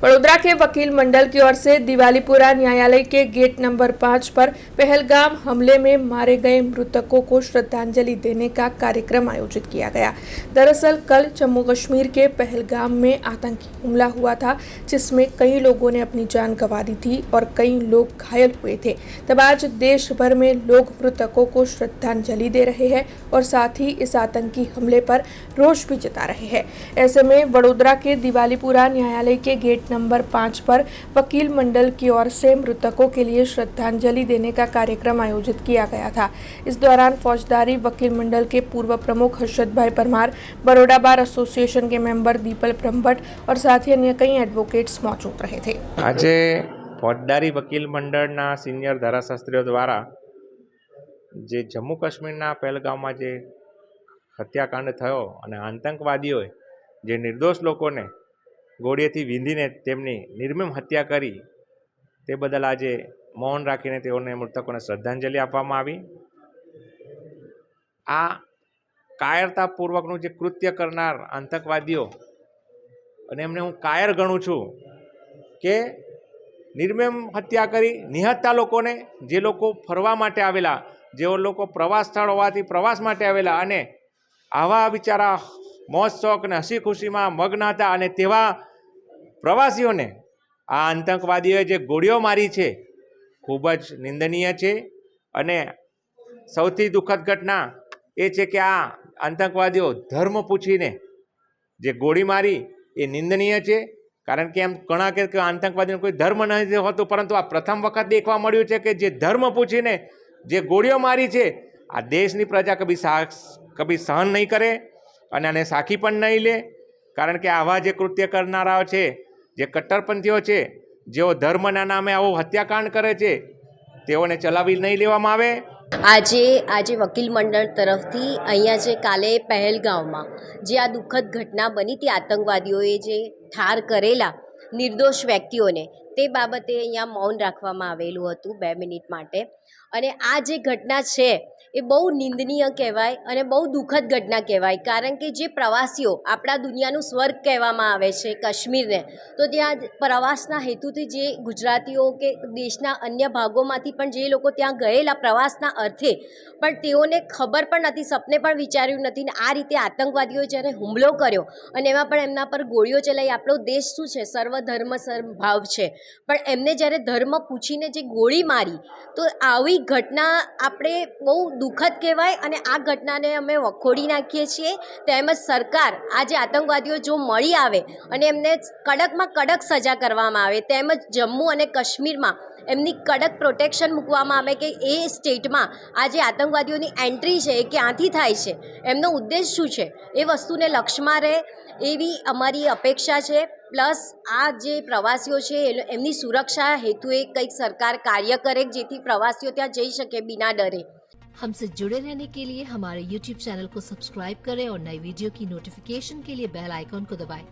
वडोदरा के वकील मंडल की ओर से दिवालीपुरा न्यायालय के गेट नंबर 5 पर पहलगाम हमले में मारे गए मृतकों को श्रद्धांजलि देने का कार्यक्रम आयोजित किया गया। दरअसल कल जम्मू कश्मीर के पहलगाम में आतंकी हमला हुआ था, जिसमें कई लोगों ने अपनी जान गंवा दी थी और कई लोग घायल हुए थे। तब आज देश भर में लोग मृतकों को श्रद्धांजलि दे रहे हैं और साथ ही इस आतंकी हमले पर रोष भी जता रहे हैं। ऐसे में वडोदरा के दिवालीपुरा न्यायालय के गेट नंबर 5 पर वकील मंडल की ओर से मृतकों के लिए श्रद्धांजलि देने का कार्यक्रम आयोजित किया गया था। इस दौरान फौजदारी वकील मंडल के पूर्व प्रमुख हर्षद भाई परमार, बड़ौदा बार एसोसिएशन के मेंबर दीपल ब्रह्मभट्ट और साथ ही अन्य कई एडवोकेट्स मौजूद रहे थे। आज फौजदारी वकील मंडळना सीनियर धाराशास्त्रीओ द्वारा जे जम्मू काश्मीरना पहलगाममां जे हत्याकांड थयो अने आतंकवादीओए जे निर्दोष लोकोने गोळीएथी वींधीने तेमनी निर्मम हत्या करी ते बदल आजे मौन राखीने तेओने मृतकोने श्रद्धांजलि आपवामां आवी। आ कायरतापूर्वकनुं जे कृत्य करनार आतंकवादीओ अने एमने हूँ कायर गणुं छुं के निर्मम हत्या करी निहत्ता लोकोने, जे लोको फरवा माटे आवेला, जे लोको प्रवास स्थळ होवाथी प्रवास माटे आवेला अने आवा बिचारा मौज शौक ने हसी खुशी में मग्न हता अने तेवा प्रवासीओने आ आतंकवादीओए जे गोळीओ मारी छे खूब ज निंदनीय छे। अने सौथी दुखद घटना ए छे के आ आतंकवादीओ धर्म पूछीने जे गोळी मारी ए निंदनीय छे। कारण के एम घणा के आतंकवादीनो कोई धर्म नहीं होतो, परंतु आ प्रथम वखत देखवा मळ्युं छे के जे धर्म पूछीने जे गोळीओ मारी छे आ देशनी प्रजा कभी सहन नहीं करे अने आने साखी पण नहीं ले। कारण के आवा जे कृत्य करनाराओ छे, जे कट्टरपंथीओ छे, जेओ धर्मना नामे आवो हत्याकांड करे छे, तेओने चलावी नहीं लेवामां आवे। આજે વકીલ મંડળ તરફથી અહીંયા જે કાલે પહેલગામમાં જે આ દુઃખદ ઘટના બની હતી, આતંકવાદીઓએ જે ઠાર કરેલા નિર્દોષ વ્યક્તિઓને, તે બાબતે અહીંયા મૌન રાખવામાં આવેલું હતું 2 મિનિટ માટે। અને આ જે ઘટના છે એ બહુ નિંદનીય કહેવાય અને બહુ દુઃખદ ઘટના કહેવાય। કારણ કે જે પ્રવાસીઓ, આપણા દુનિયાનું સ્વર્ગ કહેવામાં આવે છે કાશ્મીરને, તો ત્યાં પ્રવાસના હેતુથી જે ગુજરાતીઓ કે દેશના અન્ય ભાગોમાંથી પણ જે લોકો ત્યાં ગયેલા પ્રવાસના અર્થે, પણ તેઓને ખબર પણ નથી, સપને પણ વિચાર્યું નથી ને આ રીતે આતંકવાદીઓએ જ્યારે હુમલો કર્યો અને એમાં પણ એમના પર ગોળીઓ ચલાવી। આપણો દેશ શું છે, સર્વધર્મ સમભાવ છે, પણ એમને જ્યારે ધર્મ પૂછીને જે ગોળી મારી, તો આવી ઘટના આપણે બહુ દુઃખદ કહેવાય અને આ ઘટનાને અમે વખોડી નાખીએ છીએ। તેમજ સરકાર આજે આતંકવાદીઓ જો મળી આવે અને એમને કડકમાં કડક સજા કરવામાં આવે, તેમજ જમ્મુ અને કાશ્મીરમાં એમની કડક પ્રોટેક્શન મૂકવામાં આવે કે એ સ્ટેટમાં આ જે આતંકવાદીઓની એન્ટ્રી છે એ ક્યાંથી થાય છે, એમનો ઉદ્દેશ શું છે, એ વસ્તુને લક્ષમાં રહે એવી અમારી અપેક્ષા છે। પ્લસ આ જે પ્રવાસીઓ છે એમની સુરક્ષા હેતુએ કંઈક સરકાર કાર્ય કરે જેથી પ્રવાસીઓ ત્યાં જઈ શકે बिना डरे। हमसे जुड़े रहने के लिए हमारे YouTube चैनल को सब्सक्राइब करें और नई वीडियो की नोटिफिकेशन के लिए बेल आइकॉन को दबाएं।